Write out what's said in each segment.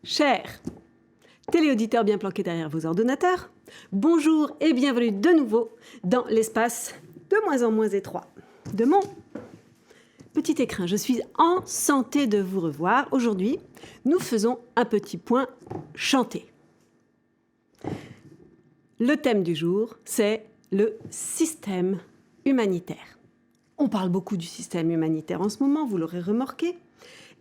Chers téléauditeurs bien planqués derrière vos ordinateurs, bonjour et bienvenue de nouveau dans l'espace de moins en moins étroit de mon petit écrin. Je suis enchantée de vous revoir. Aujourd'hui, nous faisons un petit point chanté. Le thème du jour, c'est le système humanitaire. On parle beaucoup du système humanitaire en ce moment, vous l'aurez remarqué.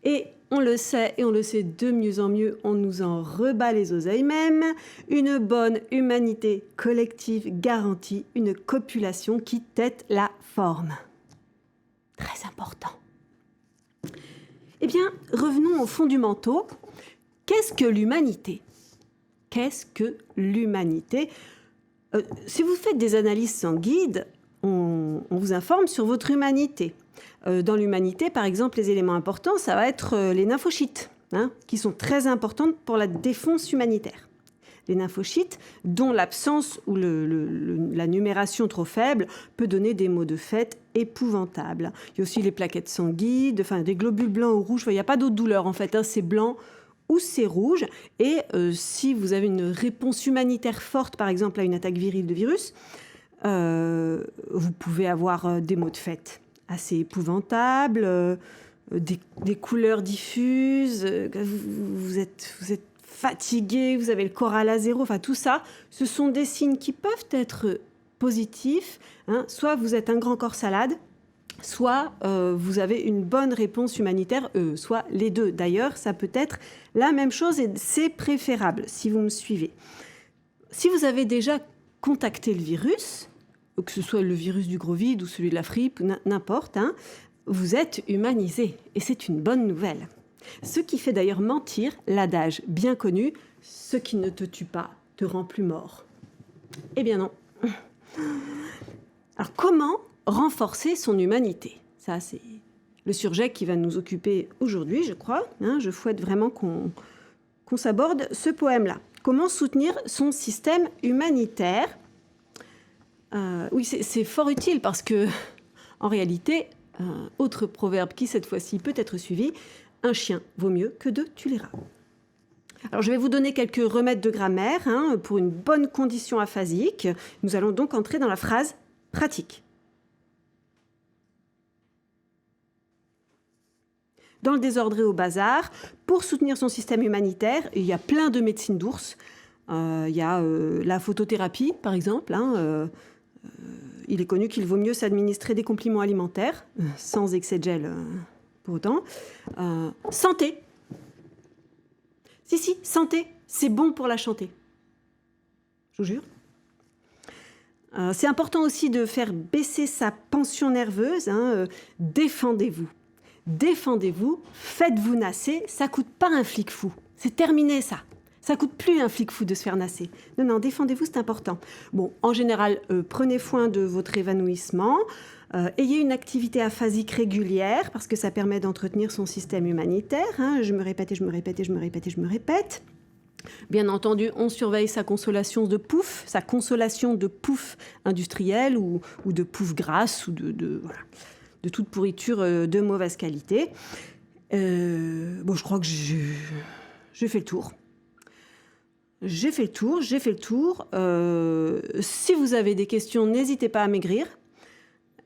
Et on le sait de mieux en mieux, on nous en rebat les oreilles même. Une bonne humanité collective garantit une copulation qui tête la forme. Très important. Eh bien, revenons au fond du manteau. Qu'est-ce que l'humanité ? Qu'est-ce que l'humanité ? Si vous faites des analyses sans guide, on vous informe sur votre humanité. Dans l'humanité, par exemple, les éléments importants, ça va être les lymphocytes, qui sont très importantes pour la défense humanitaire. Les lymphocytes, dont l'absence ou la numération trop faible peut donner des maux de tête épouvantables. Il y a aussi les plaquettes sanguines, des globules blancs ou rouges. Il n'y a pas d'autre douleur, en fait. C'est blanc ou c'est rouge. Et si vous avez une réponse humanitaire forte, par exemple, à une attaque virile de virus, vous pouvez avoir des maux de tête assez épouvantables, des couleurs diffuses, vous êtes fatigué, vous avez le corps à zéro, tout ça, ce sont des signes qui peuvent être positifs. Soit vous êtes un grand corps salade, soit vous avez une bonne réponse humanitaire, soit les deux. D'ailleurs, ça peut être la même chose et c'est préférable, si vous me suivez. Si vous avez déjà contacté le virus, que ce soit le virus du gros vide ou celui de la grippe, n'importe, vous êtes humanisé. Et c'est une bonne nouvelle. Ce qui fait d'ailleurs mentir l'adage bien connu « ce qui ne te tue pas te rend plus mort ». Eh bien non. Alors comment renforcer son humanité ? Ça, c'est le sujet qui va nous occuper aujourd'hui, je crois. Je souhaite vraiment qu'on s'aborde ce poème-là. Comment soutenir son système humanitaire ? Oui, c'est fort utile parce que, en réalité, autre proverbe qui cette fois-ci peut être suivi, un chien vaut mieux que 2 tu l'iras. Alors, je vais vous donner quelques remèdes de grammaire pour une bonne condition aphasique. Nous allons donc entrer dans la phrase pratique. Dans le désordre et au bazar, pour soutenir son système humanitaire, il y a plein de médecines d'ours. Il y a la photothérapie, par exemple. Il est connu qu'il vaut mieux s'administrer des compléments alimentaires, sans excès de gel pour autant. Santé. Si, santé, c'est bon pour la santé. Je vous jure. C'est important aussi de faire baisser sa tension nerveuse. Défendez-vous. Défendez-vous, faites-vous nasser, ça coûte pas un flic fou. C'est terminé, ça. Ça coûte plus un flic fou de se faire nasser. Non, défendez-vous, c'est important. Bon, en général, prenez soin de votre évanouissement. Ayez une activité aphasique régulière, parce que ça permet d'entretenir son système humanitaire. Je me répète. Bien entendu, on surveille sa consolation de pouf industrielle ou de pouf grasse ou de toute pourriture de mauvaise qualité. Je crois que j'ai fait le tour. J'ai fait le tour. Si vous avez des questions, n'hésitez pas à m'écrire.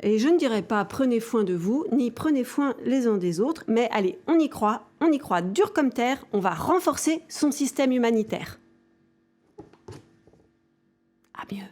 Et je ne dirais pas prenez soin de vous, ni prenez soin les uns des autres, mais allez, on y croit dur comme terre, on va renforcer son système humanitaire. À mieux.